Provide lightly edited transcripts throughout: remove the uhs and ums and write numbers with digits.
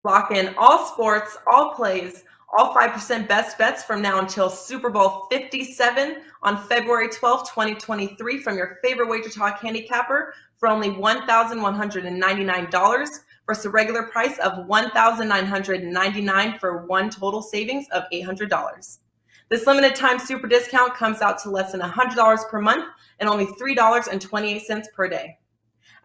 Lock in all sports, all plays, all 5% best bets from now until Super Bowl 57 on February 12th, 2023 from your favorite WagerTalk handicapper for only $1,199 versus a regular price of $1,999 for one total savings of $800. This limited time super discount comes out to less than $100 per month and only $3.28 per day.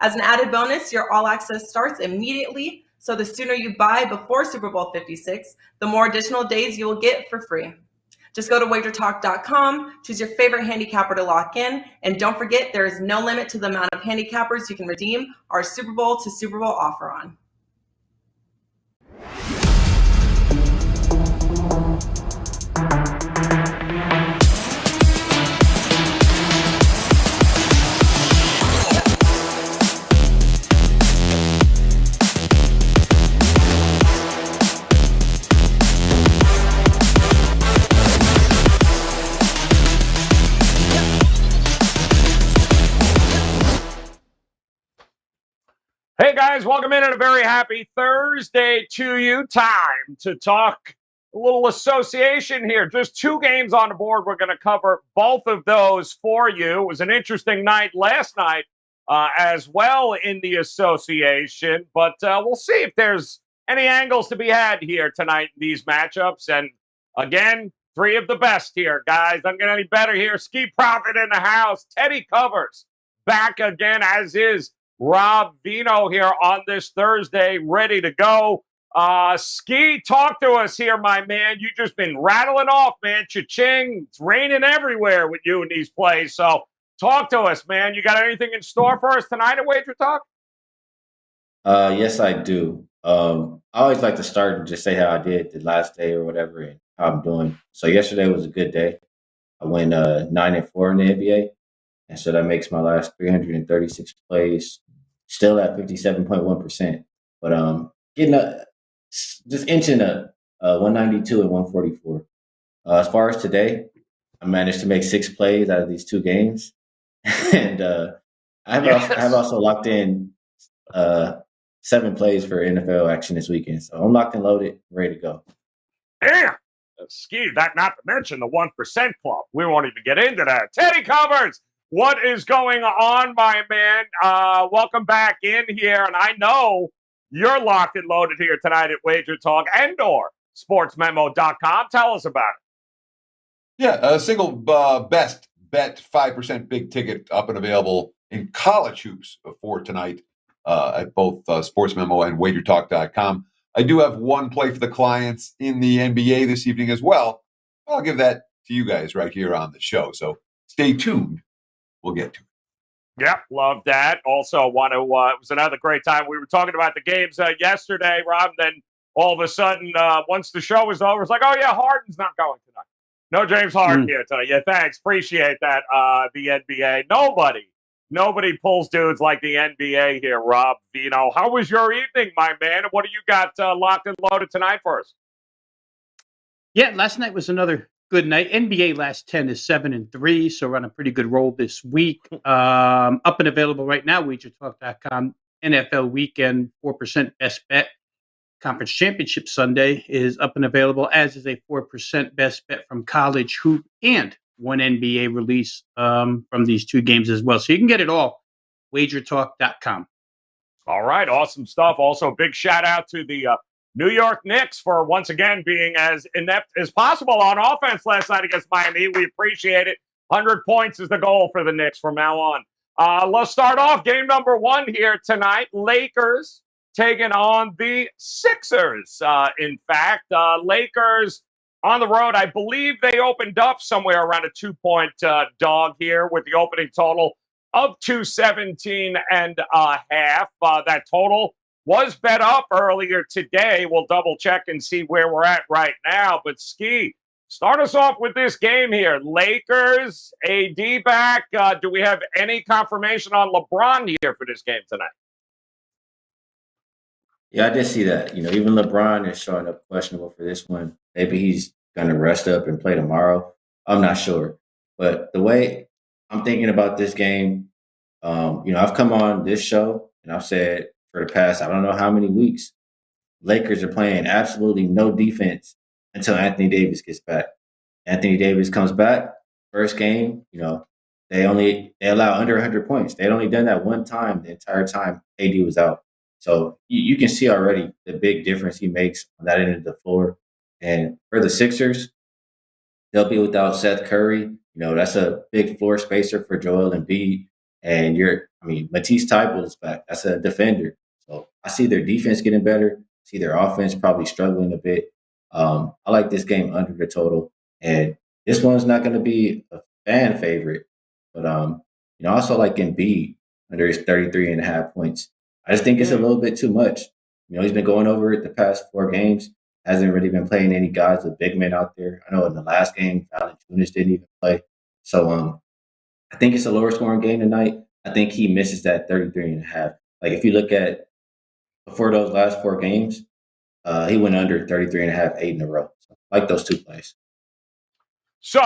As an added bonus, your all access starts immediately, so the sooner you buy before Super Bowl 56, the more additional days you will get for free. Just go to WagerTalk.com, choose your favorite handicapper to lock in, and don't forget there is no limit to the amount of handicappers you can redeem our Super Bowl to Super Bowl offer on. Hey guys, welcome in and a very happy Thursday to you. Time to talk a little association here. Just two games on the board. We're going to cover both of those for you. It was an interesting night last night as well in the association, but we'll see if there's any angles to be had here tonight in these matchups. And again, three of the best here, guys. I'm getting any better here. Ski Profit in the house. Teddy Covers back again, as is Rob Vino here on this Thursday, ready to go. Ski, talk to us here, my man. You just been rattling off, man. Cha-ching. It's raining everywhere with you in these plays. So talk to us, man. You got anything in store for us tonight at Wager Talk? Yes, I do. I always like to start and just say how I did the last day or whatever and how I'm doing. So yesterday was a good day. I went 9-4 in the NBA. And so that makes my last 336 plays still at 57.1%. But getting up, just inching up, 192 and 144. As far as today, I managed to make 6 plays out of these 2 games. And I have also locked in 7 plays for NFL action this weekend. So I'm locked and loaded, ready to go. Damn. Ski, that not to mention the 1% club. We won't even get into that. Teddy Covers, what is going on, my man? Welcome back in here. And I know you're locked and loaded here tonight at Wager Talk and or sportsmemo.com. Tell us about it. Yeah, a single best bet 5% big ticket up and available in college hoops for tonight at both sportsmemo and wagertalk.com. I do have one play for the clients in the NBA this evening as well. I'll give that to you guys right here on the show. So stay tuned. We'll get to it. Yep, love that. Also, want to. It was another great time. We were talking about the games yesterday, Rob. And then all of a sudden, once the show was over, it's like, oh yeah, Harden's not going tonight. No James Harden here tonight. Yeah, thanks, appreciate that. The NBA, nobody pulls dudes like the NBA here, Rob Vino. How was your evening, my man? And what do you got locked and loaded tonight for us? Yeah, last night was another good night. NBA last 10 is 7-3, so we're on a pretty good roll this week. Up and available right now, WagerTalk.com. NFL weekend 4% best bet. Conference Championship Sunday is up and available, as is a 4% best bet from college hoop and one NBA release from these 2 games as well. So you can get it all, WagerTalk.com. All right, awesome stuff. Also, big shout out to the New York Knicks for once again being as inept as possible on offense last night against Miami. We appreciate it. 100 points is the goal for the Knicks from now on. Let's start off game number 1 here tonight. Lakers taking on the Sixers. In fact, Lakers on the road, I believe they opened up somewhere around a 2-point dog here with the opening total of 217 and a half. That total was bet up earlier today. We'll double check and see where we're at right now. But Ski, start us off with this game here. Lakers, AD back. Do we have any confirmation on LeBron here for this game tonight? Yeah, I did see that. Even LeBron is showing up questionable for this one. Maybe he's going to rest up and play tomorrow. I'm not sure. But the way I'm thinking about this game, I've come on this show and I've said for the past, I don't know how many weeks, Lakers are playing absolutely no defense until Anthony Davis gets back. Anthony Davis comes back, first game, they allow under 100 points. They'd only done that one time the entire time AD was out. So you can see already the big difference he makes on that end of the floor. And for the Sixers, they'll be without Seth Curry. That's a big floor spacer for Joel Embiid. And Matisse Thybulle is back. That's a defender. So I see their defense getting better. See their offense probably struggling a bit. I like this game under the total. And this one's not going to be a fan favorite. But I also like Embiid under his 33.5 points. I just think it's a little bit too much. He's been going over it the past 4 games. Hasn't really been playing any guys with big men out there. I know in the last game, Valanciunas didn't even play. So I think it's a lower scoring game tonight. I think he misses that 33.5. Like if you look at before those last 4 games, he went under 33.5, 8 in a row. So I like those 2 plays. So,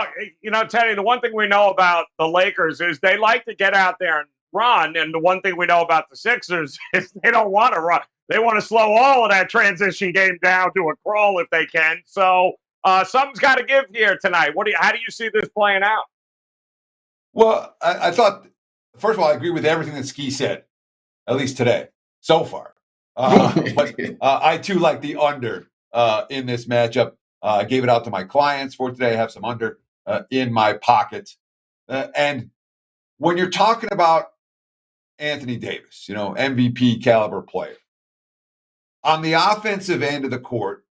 Teddy, the one thing we know about the Lakers is they like to get out there and run. And the one thing we know about the Sixers is they don't want to run. They want to slow all of that transition game down to a crawl if they can. So something's got to give here tonight. How do you see this playing out? Well, I thought, first of all, I agree with everything that Ski said, at least today, so far. But I, too, like the under in this matchup. I gave it out to my clients for today. I have some under in my pocket. And when you're talking about Anthony Davis, MVP caliber player, on the offensive end of the court,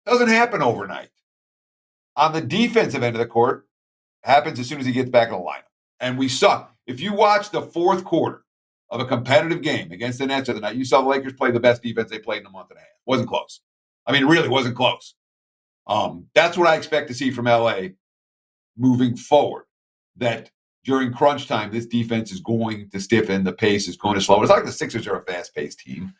doesn't happen overnight. On the defensive end of the court, happens as soon as he gets back in the lineup. And we saw, if you watch the fourth quarter of a competitive game against the Nets the other night, you saw the Lakers play the best defense they played in a month and a half. Wasn't close. I mean, it really wasn't close. That's what I expect to see from LA moving forward. That during crunch time, this defense is going to stiffen. The pace is going to slow. It's not like the Sixers are a fast-paced team.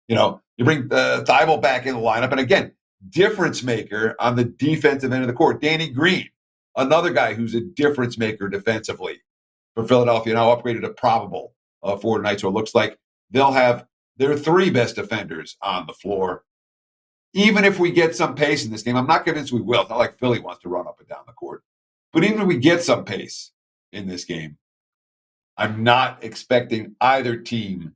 You bring Thybulle back in the lineup. And again, difference maker on the defensive end of the court. Danny Green, another guy who's a difference maker defensively for Philadelphia, now upgraded to probable for tonight. So it looks like they'll have their 3 best defenders on the floor. Even if we get some pace in this game, I'm not convinced we will. It's not like Philly wants to run up and down the court. But even if we get some pace in this game, I'm not expecting either team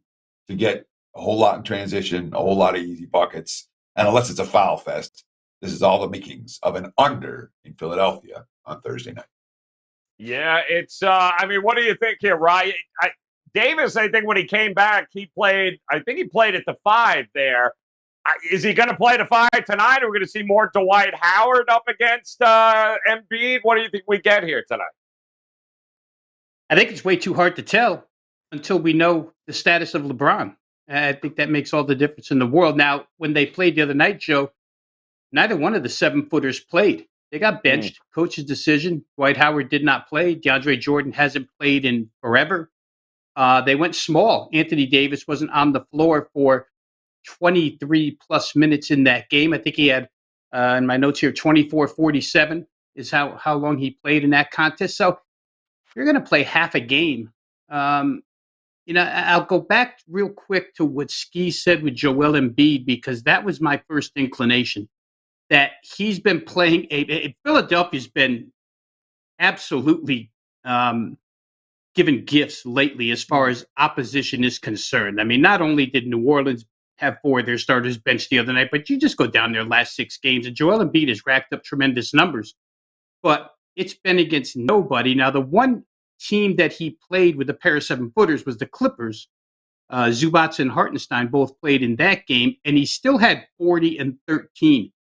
to get a whole lot in transition, a whole lot of easy buckets. And unless it's a foul fest, this is all the makings of an under in Philadelphia on Thursday night. Yeah, it's, what do you think here, Ryan? Davis, I think when he came back, he played at the 5 there. Is he going to play the 5 tonight? Or are we going to see more Dwight Howard up against Embiid? What do you think we get here tonight? I think it's way too hard to tell until we know the status of LeBron. I think that makes all the difference in the world. Now, when they played the other night, Joe, neither one of the 7-footers played. They got benched. Coach's decision. Dwight Howard did not play. DeAndre Jordan hasn't played in forever. They went small. Anthony Davis wasn't on the floor for 23-plus minutes in that game. I think he had, in my notes here, 24-47 is how long he played in that contest. So you're going to play half a game. I'll go back real quick to what Ski said with Joel Embiid, because that was my first inclination, that he's been playing Philadelphia's been absolutely given gifts lately as far as opposition is concerned. I mean, not only did New Orleans have 4 of their starters benched the other night, but you just go down their last 6 games, and Joel Embiid has racked up tremendous numbers. But it's been against nobody. Now, the one team that he played with a pair of 7-footers was the Clippers. Zubats and Hartenstein both played in that game, and he still had 40 and 13.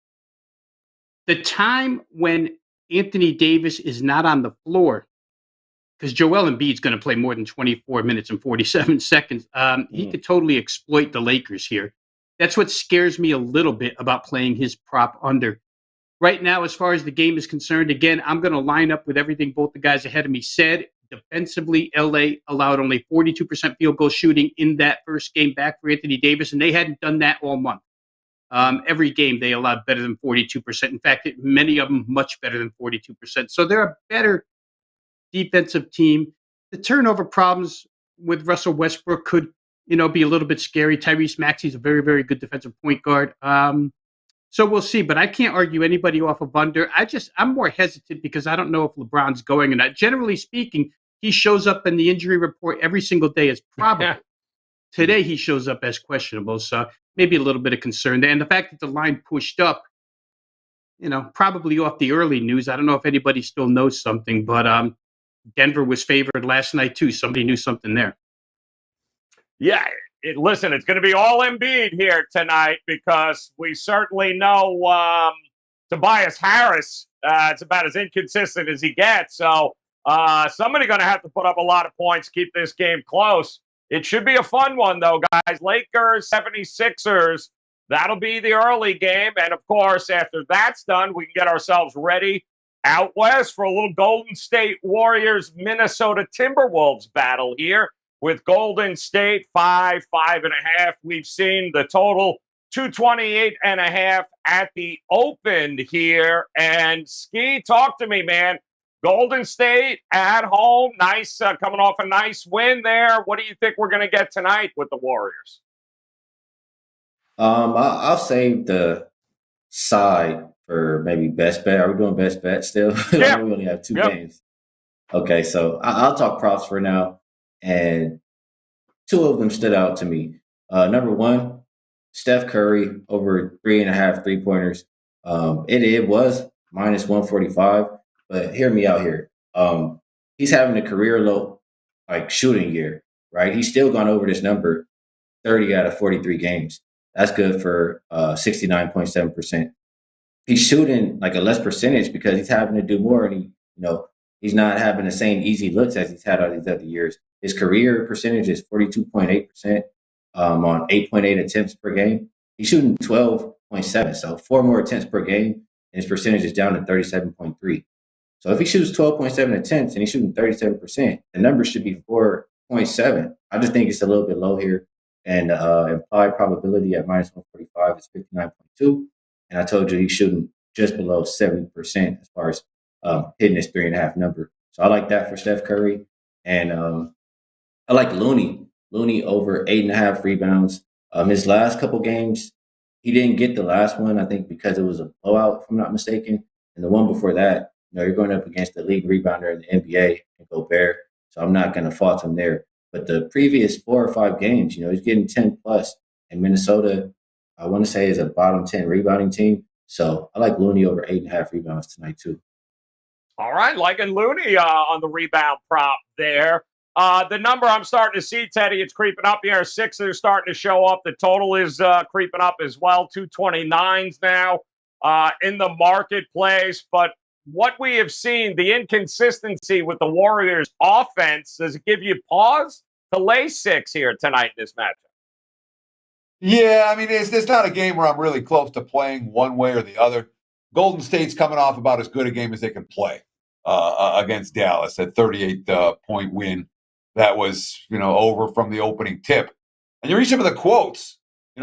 The time when Anthony Davis is not on the floor, because Joel Embiid's going to play more than 24 minutes and 47 seconds, he could totally exploit the Lakers here. That's what scares me a little bit about playing his prop under. Right now, as far as the game is concerned, again, I'm going to line up with everything both the guys ahead of me said. Defensively, LA allowed only 42% field goal shooting in that first game back for Anthony Davis, and they hadn't done that all month. Every game they allowed better than 42%. In fact, many of them much better than 42%. So they're a better defensive team. The turnover problems with Russell Westbrook could, be a little bit scary. Tyrese Maxey's a very, very good defensive point guard. So we'll see, but I can't argue anybody off of under. I'm more hesitant because I don't know if LeBron's going or not. Generally speaking, he shows up in the injury report every single day as probable. Today he shows up as questionable, so maybe a little bit of concern there. And the fact that the line pushed up, probably off the early news. I don't know if anybody still knows something, but Denver was favored last night too. Somebody knew something there. Yeah, listen, it's going to be all Embiid here tonight because we certainly know Tobias Harris. It's about as inconsistent as he gets. So somebody going to have to put up a lot of points, keep this game close. It should be a fun one, though, guys. Lakers, 76ers. That'll be the early game. And, of course, after that's done, we can get ourselves ready out west for a little Golden State Warriors, Minnesota Timberwolves battle here with Golden State 5.5. We've seen the total 228.5 at the open here. And Ski, talk to me, man. Golden State at home, nice, coming off a nice win there. What do you think we're going to get tonight with the Warriors? I'll save the side for maybe best bet. Are we doing best bet still? Yeah. We only have two games. Okay, so I'll talk props for now, and two of them stood out to me. Number one, Steph Curry over 3.5 3-pointers. It was minus 145. But hear me out here. He's having a career low, shooting year, right? He's still gone over this number 30 out of 43 games. That's good for 69.7%. He's shooting a less percentage because he's having to do more, and he's not having the same easy looks as he's had all these other years. His career percentage is 42.8% on 8.8 attempts per game. He's shooting 12.7, so 4 more attempts per game, and his percentage is down to 37.3. So if he shoots 12.7 attempts and he's shooting 37%, the number should be 4.7. I just think it's a little bit low here. And implied probability at minus 145 is 59.2. And I told you he's shooting just below 70% as far as hitting his 3.5 number. So I like that for Steph Curry. And I like Looney over 8.5 rebounds. His last couple games, he didn't get the last one, I think, because it was a blowout, if I'm not mistaken. And the one before that, you're going up against the league rebounder in the NBA and Gobert. So I'm not going to fault him there. But the previous 4 or 5 games, he's getting 10 plus. And Minnesota, I want to say, is a bottom 10 rebounding team. So I like Looney over 8.5 rebounds tonight, too. All right, liking Looney on the rebound prop there. The number I'm starting to see, Teddy, it's creeping up here. Sixers starting to show up. The total is creeping up as well. 229s now in the marketplace. But what we have seen, the inconsistency with the Warriors offense, does it give you pause to lay 6 here tonight in this matchup? Yeah, I mean, it's not a game where I'm really close to playing one way or the other. Golden State's coming off about as good a game as they can play against Dallas, that 38-point win that was, over from the opening tip. And you read some of the quotes.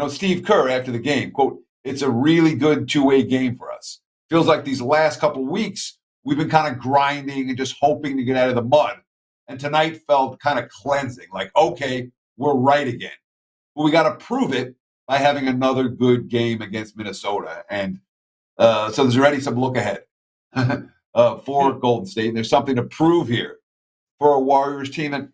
Steve Kerr after the game, quote, "It's a really good two-way game for us. Feels like these last couple of weeks, we've been kind of grinding and just hoping to get out of the mud. And tonight felt kind of cleansing, like, okay, we're right again. But we got to prove it by having another good game against Minnesota." And so there's already some look ahead for Golden State. And there's something to prove here for a Warriors team. And,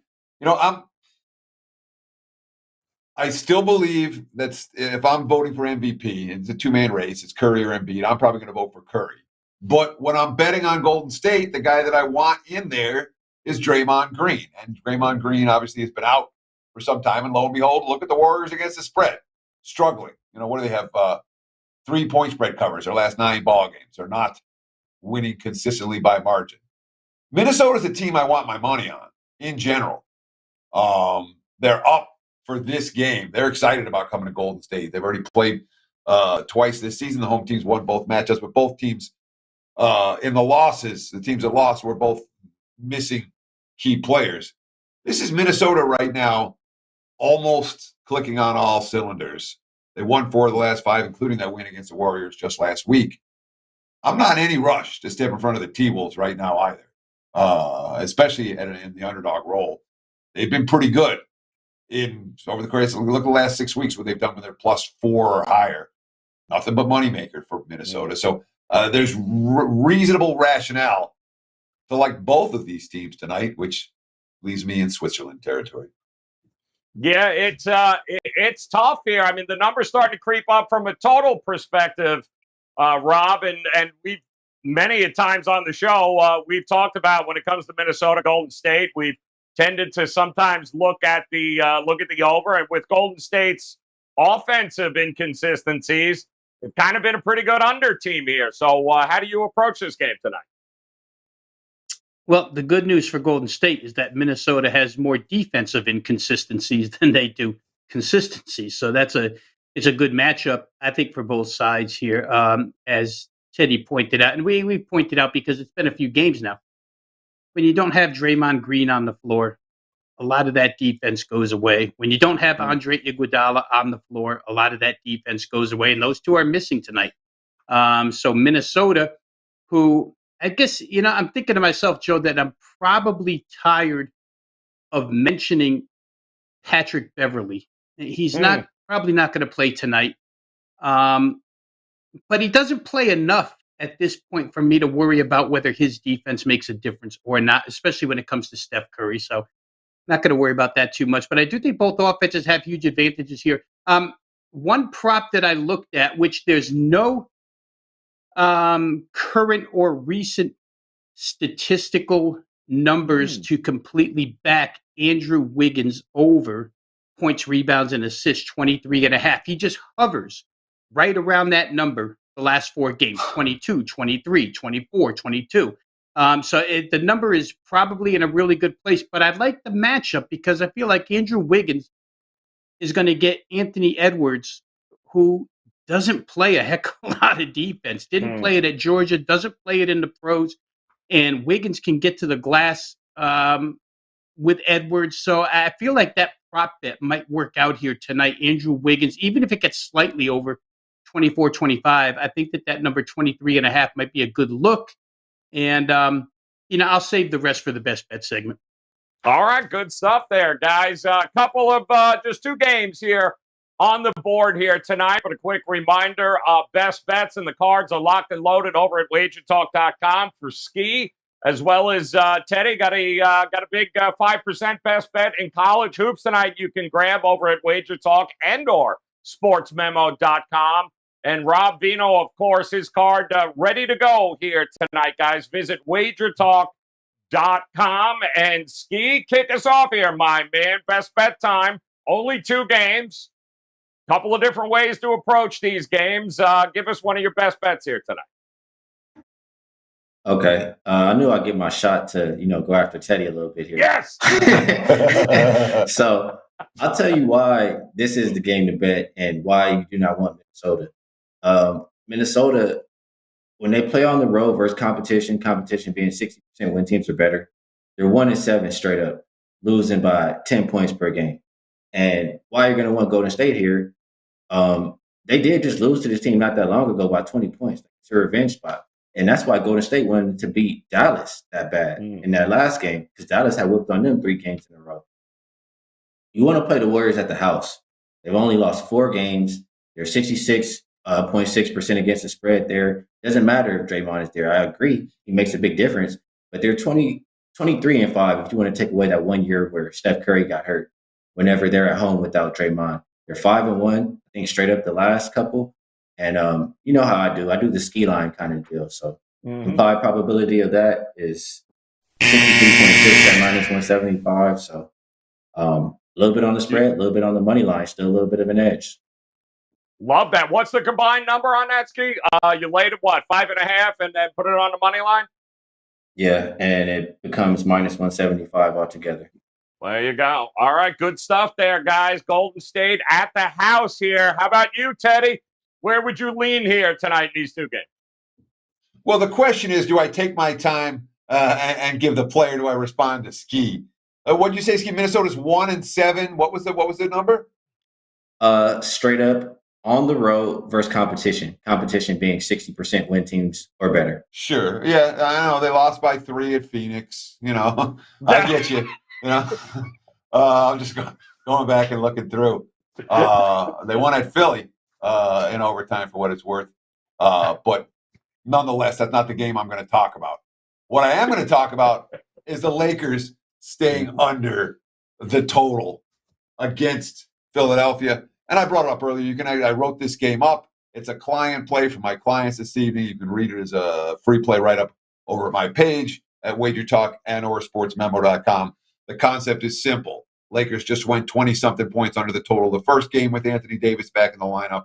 I still believe that if I'm voting for MVP, and it's a two-man race, it's Curry or Embiid, I'm probably going to vote for Curry. But when I'm betting on Golden State, the guy that I want in there is Draymond Green. And Draymond Green obviously has been out for some time. And lo and behold, look at the Warriors against the spread. Struggling. What do they have? 3-point spread covers their last 9 ball games. They're not winning consistently by margin. Minnesota's a team I want my money on in general. They're up for this game. They're excited about coming to Golden State. They've already played twice this season. The home teams won both matchups, but both teams in the losses, the teams that lost were both missing key players. This is Minnesota right now, almost clicking on all cylinders. They won 4 of the last 5, including that win against the Warriors just last week. I'm not in any rush to step in front of the T-Wolves right now either, especially in the underdog role. They've been pretty good. over the course. Look at the last 6 weeks what they've done when they're +4 or higher. Nothing but moneymaker for Minnesota. So there's reasonable rationale to like both of these teams tonight, which leaves me in Switzerland territory. Yeah, it's tough here. I mean, the numbers starting to creep up from a total perspective, Rob, and we've many a times on the show we've talked about when it comes to Minnesota, Golden State. We've tended to sometimes look at the over, and with Golden State's offensive inconsistencies, it's kind of been a pretty good under team here. So, how do you approach this game tonight? Well, the good news for Golden State is that Minnesota has more defensive inconsistencies than they do consistencies. So it's a good matchup, I think, for both sides here. As Teddy pointed out, and we pointed out because it's been a few games now. When you don't have Draymond Green on the floor, a lot of that defense goes away. When you don't have Andre Iguodala on the floor, a lot of that defense goes away, and those two are missing tonight. So Minnesota, who I guess, I'm thinking to myself, Joe, that I'm probably tired of mentioning Patrick Beverley. He's probably not going to play tonight. But he doesn't play enough at this point for me to worry about whether his defense makes a difference or not, especially when it comes to Steph Curry. So not going to worry about that too much. But I do think both offenses have huge advantages here. One prop that I looked at, which there's no current or recent statistical numbers to completely back Andrew Wiggins over points, rebounds, and assists, 23.5. He just hovers right around that number the last 4 games, 22, 23, 24, 22. The number is probably in a really good place, but I like the matchup because I feel like Andrew Wiggins is going to get Anthony Edwards, who doesn't play a heck of a lot of defense, didn't play it at Georgia, doesn't play it in the pros, and Wiggins can get to the glass with Edwards. So I feel like that prop bet might work out here tonight. Andrew Wiggins, even if it gets slightly over 24, 25, I think that number 23.5 might be a good look. And, I'll save the rest for the best bet segment. All right, good stuff there, guys. A couple of just 2 games here on the board here tonight. But a quick reminder, best bets and the cards are locked and loaded over at WagerTalk.com for ski, as well as Teddy got a big 5% best bet in college hoops tonight. You can grab over at WagerTalk and/or SportsMemo.com. And Rob Vino, of course, his card ready to go here tonight, guys. Visit WagerTalk.com and ski. Kick us off here, my man. Best bet time. Only 2 games. Couple of different ways to approach these games. Give us one of your best bets here tonight. Okay. I knew I'd get my shot to, go after Teddy a little bit here. Yes! So I'll tell you why this is the game to bet and why you do not want Minnesota. Minnesota, when they play on the road versus competition being 60% when teams are better, they're 1-7 straight up, losing by 10 points per game. And why you're going to want Golden State here, they did just lose to this team not that long ago by 20 points. It's a revenge spot. And that's why Golden State wanted to beat Dallas that bad in that last game, because Dallas had whipped on them 3 games in a row. You want to play the Warriors at the house. They've only lost 4 games. They're 66.6% against the spread there. Doesn't matter if Draymond is there. I agree. He makes a big difference. But they're 23-5 if you want to take away that 1 year where Steph Curry got hurt whenever they're at home without Draymond. They're 5-1, I think, straight up the last couple. And you know how I do. I do the ski line kind of deal. So implied probability of that is 63.6 at -175. So a little bit on the spread, a little bit on the money line, still a little bit of an edge. Love that. What's the combined number on that, Ski? You laid it, 5.5, and then put it on the money line? Yeah, and it becomes -175 altogether. There you go. All right, good stuff there, guys. Golden State at the house here. How about you, Teddy? Where would you lean here tonight in these 2 games? Well, the question is, do I take my time and give the player? Do I respond to Ski? What did you say, Ski? Minnesota's 1-7. What was the number? Straight up on the road versus competition. Competition being 60% win teams or better. Sure. Yeah, I know they lost by 3 at Phoenix. I get you. I'm just going. going back and looking through. They won at Philly in overtime for what it's worth. But nonetheless, that's not the game I'm going to talk about. What I am going to talk about is the Lakers staying under the total against Philadelphia. And I brought it up earlier. I wrote this game up. It's a client play for my clients this evening. You can read it as a free play write-up over at my page at WagerTalk and or sportsmemo.com. The concept is simple. Lakers just went 20-something points under the total the first game with Anthony Davis back in the lineup.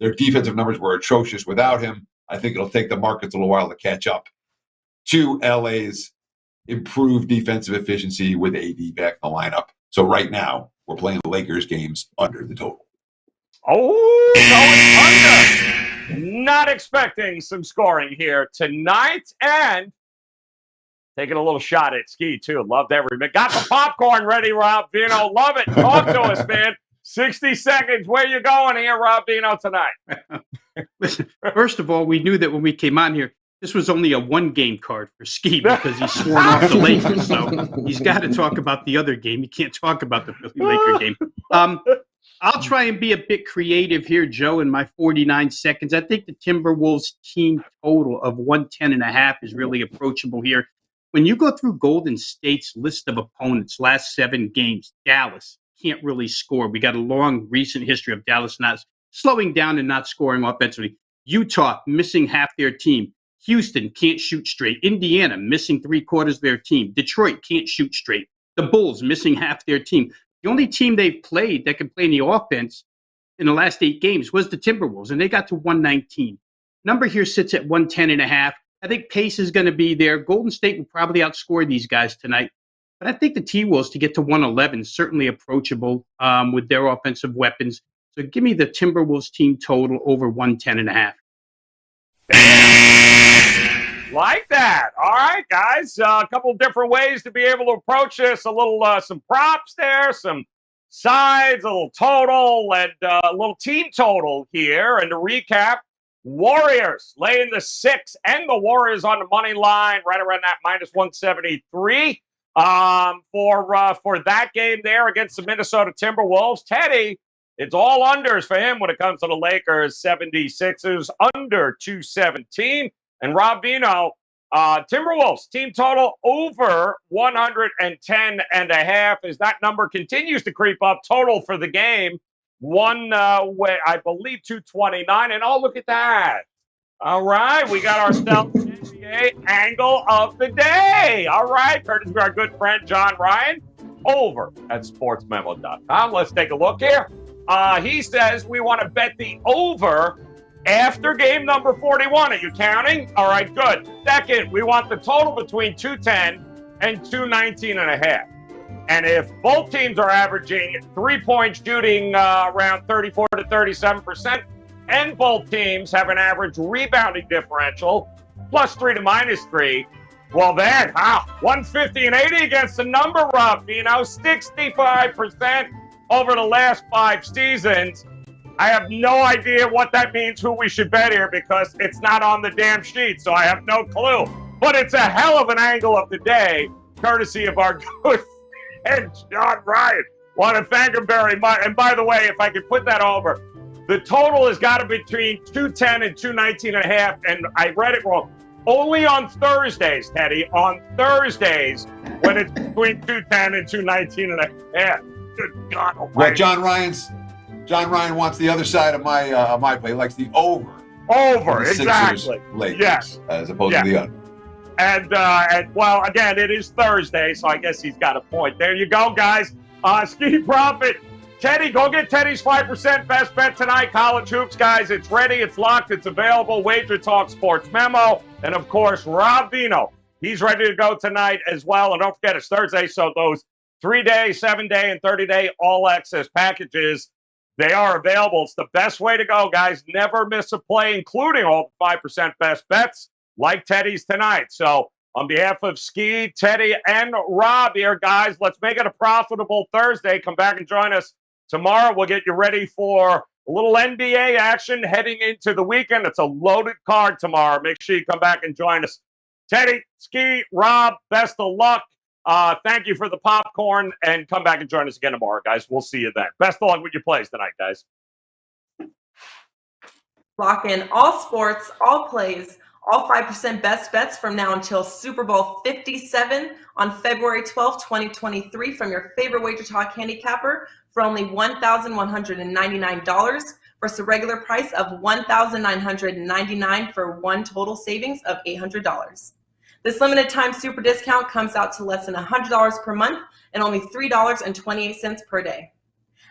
Their defensive numbers were atrocious without him. I think it'll take the markets a little while to catch up to LA's improved defensive efficiency with AD back in the lineup. So right now, we're playing the Lakers games under the total. Oh, going under. Not expecting some scoring here tonight. And taking a little shot at Ski, too. Loved every minute. Got the popcorn ready, Rob Vino. Love it. Talk to us, man. 60 seconds. Where you going here, Rob Vino, tonight? Listen, first of all, we knew that when we came on here, this was only a one-game card for Ski because he's sworn off the Lakers. So he's got to talk about the other game. He can't talk about the Philly Laker game. I'll try and be a bit creative here, Joe, in my 49 seconds. I think the Timberwolves team total of 110.5 is really approachable here. When you go through Golden State's list of opponents, last 7 games, Dallas can't really score. We got a long recent history of Dallas not slowing down and not scoring offensively. Utah missing half their team. Houston can't shoot straight. Indiana missing 3/4 of their team. Detroit can't shoot straight. The Bulls missing half their team. The only team they've played that can play any offense in the last 8 games was the Timberwolves, and they got to 119. Number here sits at 110.5. I think pace is going to be there. Golden State will probably outscore these guys tonight. But I think the T-Wolves to get to 111 is certainly approachable with their offensive weapons. So give me the Timberwolves team total over 110.5. Like that. All right, guys. A couple different ways to be able to approach this. A little, some props there, some sides, a little total, and a little team total here. And to recap, Warriors laying the 6 and the Warriors on the money line right around that -173 for that game there against the Minnesota Timberwolves. Teddy, it's all unders for him when it comes to the Lakers. 76ers under 217. And Rob Vino, Timberwolves team total over 110.5 as that number continues to creep up. Total for the game, I believe 229. And oh, look at that. All right, we got ourselves an NBA angle of the day. All right, courtesy of our good friend John Ryan over at sportsmemo.com. Let's take a look here. He says we want to bet the over after game number 41. Are you counting? All right, good. Second, we want the total between 210 and 219.5. And if both teams are averaging 3-point shooting around 34 to 37%, and both teams have an average rebounding differential +3 to -3, well then, 150 and 80 against the number, Rob Vino, 65% over the last 5 seasons. I have no idea what that means, who we should bet here, because it's not on the damn sheet, so I have no clue. But it's a hell of an angle of the day, courtesy of our good friend John Ryan. Want to thank him very much. And by the way, if I could put that over, the total has got to be between 210 and 219.5, and I read it wrong. Only on Thursdays, Teddy. On Thursdays, when it's between 210 and 219.5. Good God Almighty. Well, John Ryan wants the other side of my play. He likes the over. Over, the exactly. Lakers, yes. As opposed to the under. And well, again, it is Thursday, so I guess he's got a point. There you go, guys. Ski Profit. Teddy, go get Teddy's 5% best bet tonight. College hoops, guys. It's ready. It's locked. It's available. WagerTalk Sports Memo. And, of course, Rob Vino. He's ready to go tonight as well. And don't forget, it's Thursday, so those 3-day, 7-day, and 30-day all-access packages, they are available. It's the best way to go, guys. Never miss a play, including all the 5% best bets like Teddy's tonight. So on behalf of Ski, Teddy, and Rob here, guys, let's make it a profitable Thursday. Come back and join us tomorrow. We'll get you ready for a little NBA action heading into the weekend. It's a loaded card tomorrow. Make sure you come back and join us. Teddy, Ski, Rob, best of luck. Thank you for the popcorn, and come back and join us again tomorrow, guys. We'll see you then. Best of luck with your plays tonight, guys. Lock in all sports, all plays, all 5% best bets from now until Super Bowl 57 on February 12, 2023 from your favorite WagerTalk handicapper for only $1,199 versus a regular price of $1,999 for one total savings of $800. This limited time super discount comes out to less than $100 per month and only $3.28 per day.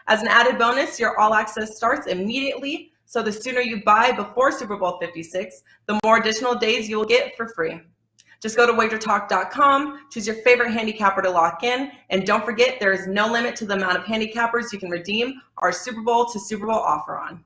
As an added bonus, your all access starts immediately, so the sooner you buy before Super Bowl 56, the more additional days you will get for free. Just go to WagerTalk.com, choose your favorite handicapper to lock in, and don't forget there is no limit to the amount of handicappers you can redeem our Super Bowl to Super Bowl offer on.